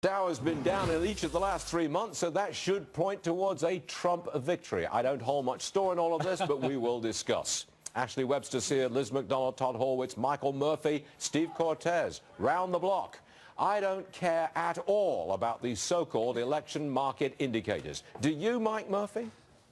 Dow has been down in each of the last 3 months, so that should point towards a Trump victory. I don't hold much store in all of this, but we will discuss. Ashley Webster's here, Liz McDonald, Todd Horwitz, Michael Murphy, Steve Cortez, round the block. I don't care at all about these so-called election market indicators. Do you, Mike Murphy?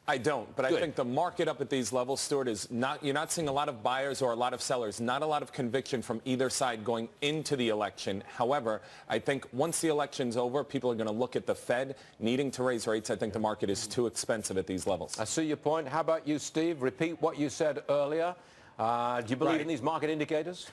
I don't, but Good. I think the market up at these levels, Stuart, is you're not seeing a lot of buyers or a lot of sellers, not a lot of conviction from either side going into the election. However, I think once the election's over, people are going to look at the Fed needing to raise rates. I think the market is too expensive at these levels. I see your point. How about you, Steve? Repeat what you said earlier. Do you believe in these market indicators?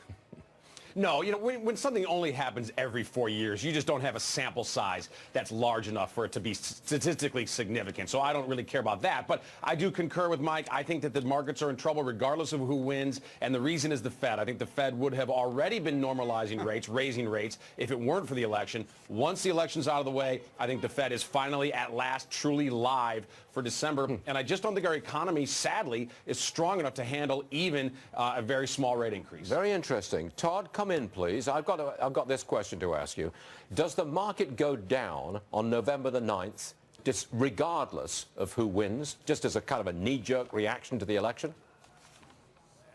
No, when something only happens every 4 years, you just don't have a sample size that's large enough for it to be statistically significant. So I don't really care about that. But I do concur with Mike. I think that the markets are in trouble regardless of who wins. And the reason is the Fed. I think the Fed would have already been normalizing rates, raising rates, if it weren't for the election. Once the election's out of the way, I think the Fed is finally at last truly live for December. And I just don't think our economy, sadly, is strong enough to handle even a very small rate increase. Very interesting. Todd, come in, please. I've got this question to ask you. Does the market go down on November the 9th, just regardless of who wins, just as a kind of a knee-jerk reaction to the election?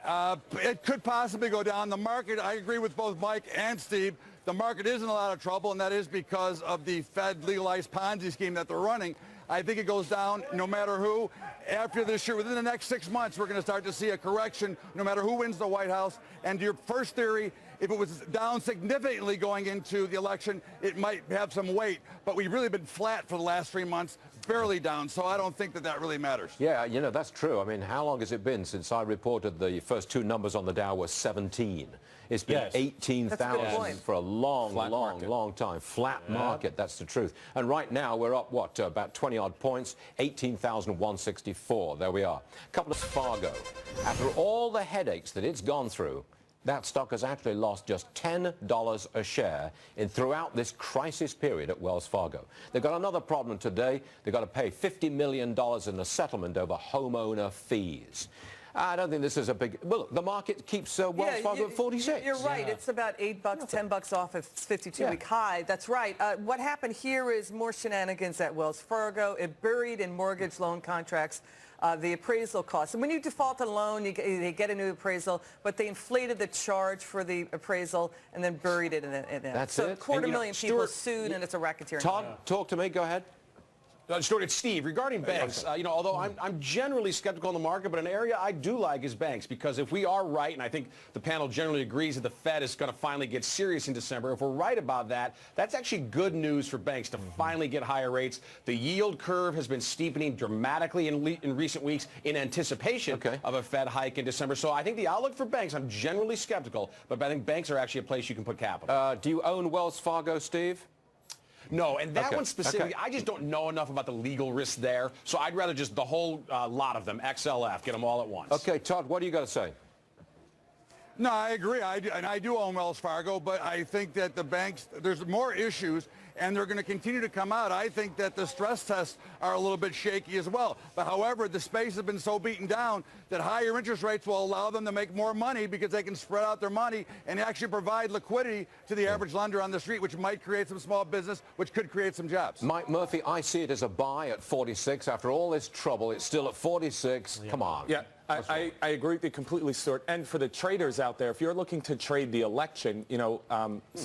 It could possibly go down. The market, I agree with both Mike and Steve, the market is in a lot of trouble, and that is because of the Fed legalized Ponzi scheme that they're running. I think it goes down no matter who. After this year, within the next 6 months, we're going to start to see a correction no matter who wins the White House. And your first theory, if it was down significantly going into the election, it might have some weight. But we've really been flat for the last 3 months, barely down. So I don't think that that really matters. Yeah, that's true. I mean, how long has it been since I reported the first two numbers on the Dow were 17? It's been 18,000 for a long time. Flat market, that's the truth. And right now we're up, what, about 20-odd points, 18,164. There we are. Couple of Fargo. After all the headaches that it's gone through, that stock has actually lost just $10 a share throughout this crisis period at Wells Fargo. They've got another problem today. They've got to pay $50 million in a settlement over homeowner fees. I don't think this is a big... Well, look, the market keeps Wells Fargo at 46. You're right. It's about $8, $10 off a 52-week high. That's right. What happened here is more shenanigans at Wells Fargo. It buried in mortgage loan contracts the appraisal costs. And when you default a loan, they get a new appraisal, but they inflated the charge for the appraisal and then buried it in it. That's so it. So 250,000 people sued, and it's a racketeering. Todd, talk to me. Go ahead. Stuart, it's Steve. Regarding banks, although I'm generally skeptical in the market, but an area I do like is banks, because if we are right, and I think the panel generally agrees that the Fed is going to finally get serious in December, if we're right about that, that's actually good news for banks to finally get higher rates. The yield curve has been steepening dramatically in recent weeks in anticipation of a Fed hike in December. So I think the outlook for banks, I'm generally skeptical, but I think banks are actually a place you can put capital. Do you own Wells Fargo, Steve? No, and that one specifically, I just don't know enough about the legal risk there, so I'd rather just the whole lot of them, XLF, get them all at once. Okay, Todd, what do you got to say? No, I agree. I do own Wells Fargo, but I think that the banks, there's more issues, and they're going to continue to come out. I think that the stress tests are a little bit shaky as well. But however, the space has been so beaten down that higher interest rates will allow them to make more money because they can spread out their money and actually provide liquidity to the average lender on the street, which might create some small business, which could create some jobs. Mike Murphy, I see it as a buy at 46. After all this trouble, it's still at 46. Come on. Yeah. I agree with you completely, Stuart. And for the traders out there, if you're looking to trade the election,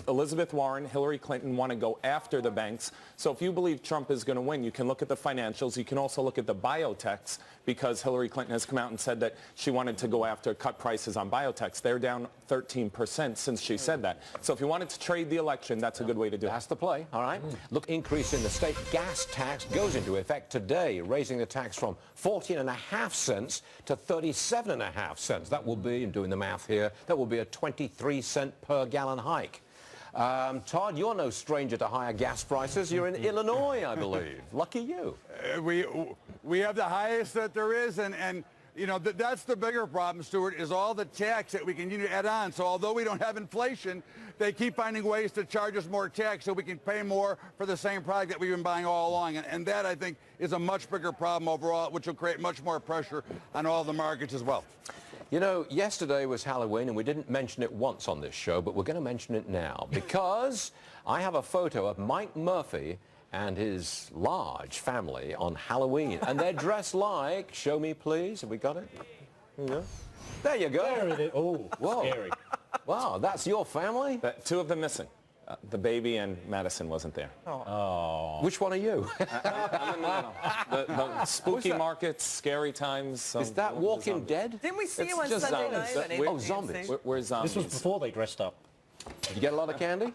Elizabeth Warren, Hillary Clinton want to go after the banks. So if you believe Trump is going to win, you can look at the financials. You can also look at the biotechs, because Hillary Clinton has come out and said that she wanted to go after cut prices on biotechs. They're down 13% since she said that. So if you wanted to trade the election, that's a good way to do it. That's the play, all right? Look, increase in the state gas tax goes into effect today, raising the tax from 14.5 cents to 37.5 cents. That will be, I'm doing the math here, that will be a 23-cent per gallon hike. Todd, you're no stranger to higher gas prices. You're in Illinois, I believe. Lucky you. We have the highest that there is, and that's the bigger problem, Stuart, is all the tax that we continue to add on. So although we don't have inflation, they keep finding ways to charge us more tax so we can pay more for the same product that we've been buying all along. And that, I think, is a much bigger problem overall, which will create much more pressure on all the markets as well. You know, yesterday was Halloween, and we didn't mention it once on this show, but we're going to mention it now because I have a photo of Mike Murphy and his large family on Halloween, and they're dressed like, show me please, have we got it? Yeah. There you go. There it is. Oh, Whoa. scary. Wow, that's your family? Two of them missing. The baby and Madison wasn't there. Oh. Which one are you? I'm in the middle. The spooky markets, scary times. Is that Walking Dead? Didn't we see It's you on just Sunday zombies. night? We're- on Oh, ABC? zombies. We're zombies. This was before they dressed up. Did you get a lot of candy?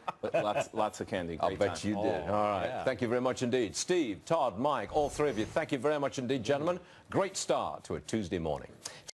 Lots of candy. I Great bet time. you did. Oh, All right. yeah. Thank you very much indeed. Steve, Todd, Mike, all three of you, thank you very much indeed, gentlemen. Great start to a Tuesday morning.